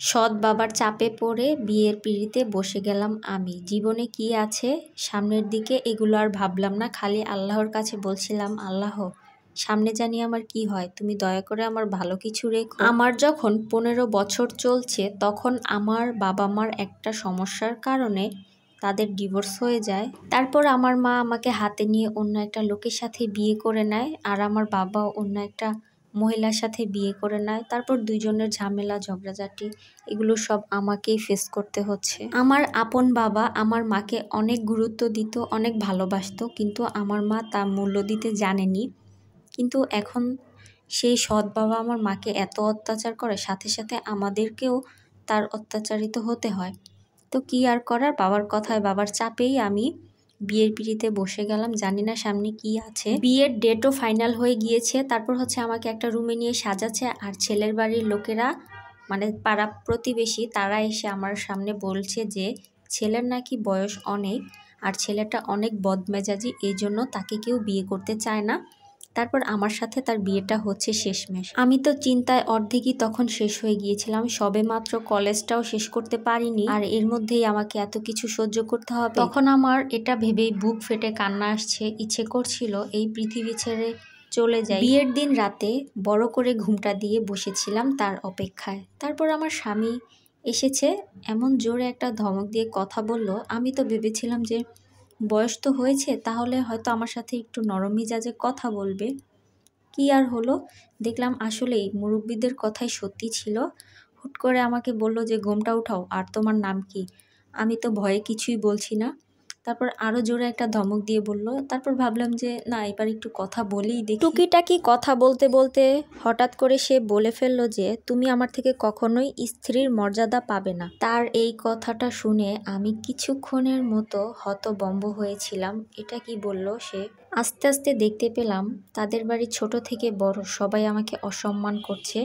সৎ বাবার চাপে পড়ে বিয়ের পিঁড়িতে বসে গেলাম আমি। জীবনে কি আছে সামনের দিকে এগুলো আর ভাবলাম না, খালি আল্লাহর কাছে বলছিলাম, আল্লাহ সামনে জানি আমার কি হয়, তুমি দয়া করে আমার ভালো কিছু রেখো। আমার যখন 15 বছর চলছে তখন আমার বাবা মার একটা সমস্যার কারণে তাদের ডিভোর্স হয়ে যায়। তারপর আমার মা আমাকে হাতে নিয়ে অন্য একটা লোকের সাথে বিয়ে করে নেয়, আর আমার বাবা অন্য একটা মহিলার সাথে বিয়ে করে নেয়। তারপর দুইজনের ঝামেলা ঝগড়াঝাটি এগুলো সব আমাকেই ফেস করতে হচ্ছে। আমার আপন বাবা আমার মাকে অনেক গুরুত্ব দিত, অনেক ভালোবাসতো, কিন্তু আমার মা তা মূল্য দিতে জানেনি। কিন্তু এখন সেই সৎ বাবা আমার মাকে এত অত্যাচার করে, সাথে সাথে আমাদেরকেও তার অত্যাচারিত হতে হয়। তো কি আর করার, বাবার কথায় বাবার চাপেই আমি বিয়ের পিঁড়িতে বসে গেলাম। জানি না সামনে কি আছে। বিয়ের ডেটও ফাইনাল হয়ে গিয়েছে। তারপর হচ্ছে আমাকে একটা রুমে নিয়ে সাজাচ্ছে, আর ছেলের বাড়ির লোকেরা মানে পাড়া প্রতিবেশী তারা এসে আমার সামনে বলছে যে ছেলের নাকি বয়স অনেক, আর ছেলেটা অনেক বদমেজাজি, এই জন্য তাকে কেউ বিয়ে করতে চায় না। তারপর আমার সাথে তার বিয়েটা হচ্ছে শেষমেশ। আমি তো চিন্তায় অর্ধেকই তখন শেষ হয়ে গিয়েছিলাম, সবে মাত্র কলেজটাও শেষ করতে পারিনি, আর এর মধ্যেই আমাকে এত কিছু সহ্য করতে হবে। তখন আমার এটা ভেবেই বুক ফেটে কান্না আসছে, ইচ্ছে করছিল এই পৃথিবী ছেড়ে চলে যাই। বিয়ের দিন রাতে বড় করে ঘুমটা দিয়ে বসেছিলাম তার অপেক্ষায়। তারপর আমার স্বামী এসেছে, এমন জোরে একটা ধমক দিয়ে কথা বলল। আমি তো ভেবেছিলাম যে বয়স তো হয়েছে, তাহলে হয়তো আমার সাথে একটু নরম মেজাজে কথা বলবে। কি আর হলো, দেখলাম আসলেই মুরব্বীদের কথাই সত্যি ছিল। হুট করে আমাকে বলল যে ঘুমটা উঠাও, আর তোমার নাম কি? আমি তো ভয়ে কিছুই বলছি না। তারপর আরও জোরে একটা ধমক দিয়ে বলল। তারপর ভাবলাম যে না, এবার একটু কথা বলেই দেখি। টুকিটাকি কথা বলতে বলতে হঠাৎ করে সে বলে ফেললো যে তুমি আমার থেকে কখনোই স্ত্রীর মর্যাদা পাবে না। তার এই কথাটা শুনে আমি কিছুক্ষণের মতো হতভম্ব হয়েছিলাম। এটা কি বলল সে? আস্তে আস্তে দেখতে পেলাম তাদের বাড়ি ছোট থেকে বড় সবাই আমাকে অসম্মান করছে,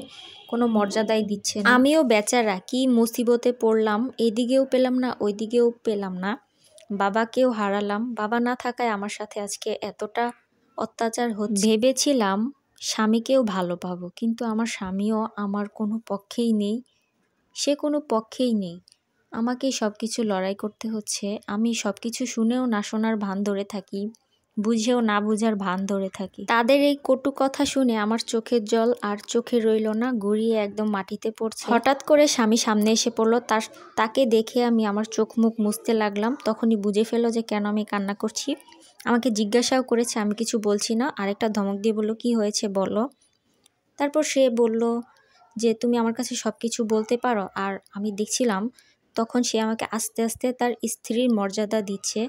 কোনো মর্যাদাই দিচ্ছে না। আমিও বেচারা কি মুসিবতে পড়লাম, এদিকেও পেলাম না ওইদিকেও পেলাম না। বাবাকেও হারালাম, বাবা না থাকায় আমার সাথে আজকে এতটা অত্যাচার হচ্ছে। ভেবেছিলাম স্বামীকেও ভালো পাবো, কিন্তু আমার স্বামীও আমার কোনো পক্ষেই নেই, সে কোনো পক্ষেই নেই। আমাকেই সব কিছু লড়াই করতে হচ্ছে। আমি সব কিছু শুনেও না শোনার ভান ধরে থাকি, বুঝেও না বুঝার ভান ধরে থাকি। তাদের এই কটু কথা শুনে আমার চোখের জল আর চোখে রইল না, গড়িয়ে একদম মাটিতে পড়ছে। হঠাৎ করে স্বামী সামনে এসে পড়লো, তাকে দেখে আমি আমার চোখ মুখ মুছতে লাগলাম। তখনই বুঝে ফেললো যে কেন আমি কান্না করছি। আমাকে জিজ্ঞাসাও করেছে, আমি কিছু বলছি না। আরেকটা ধমক দিয়ে বললো কি হয়েছে বলো। তারপর সে বলল যে তুমি আমার কাছে সব কিছু বলতে পারো। আর আমি দেখছিলাম তখন সে আমাকে আস্তে আস্তে তার স্ত্রীর মর্যাদা দিচ্ছে,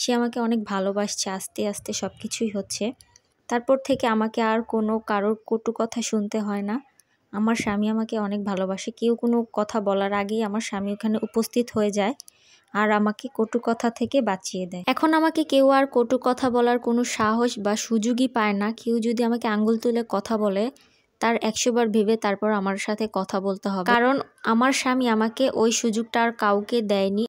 সে আমাকে অনেক ভালোবাসছে। আস্তে আস্তে সব কিছুই হচ্ছে। তারপর থেকে আমাকে আর কারোর কটু কথা শুনতে হয় না। আমার স্বামী আমাকে অনেক ভালোবাসে, কেউ কোনো কথা বলার আগেই আমার স্বামী ওখানে উপস্থিত হয়ে যায় আর আমাকে কটু কথা থেকে বাঁচিয়ে দেয়। এখন আমাকে কেউ আর কটু কথা বলার কোনো সাহস বা সুযোগই পায় না। কেউ যদি আমাকে আঙ্গুল তুলে কথা বলে তার 100 বার ভেবে তারপর আমার সাথে কথা বলতে হবে, কারণ আমার স্বামী আমাকে ওই সুযোগটা আর কাউকে দেয়নি।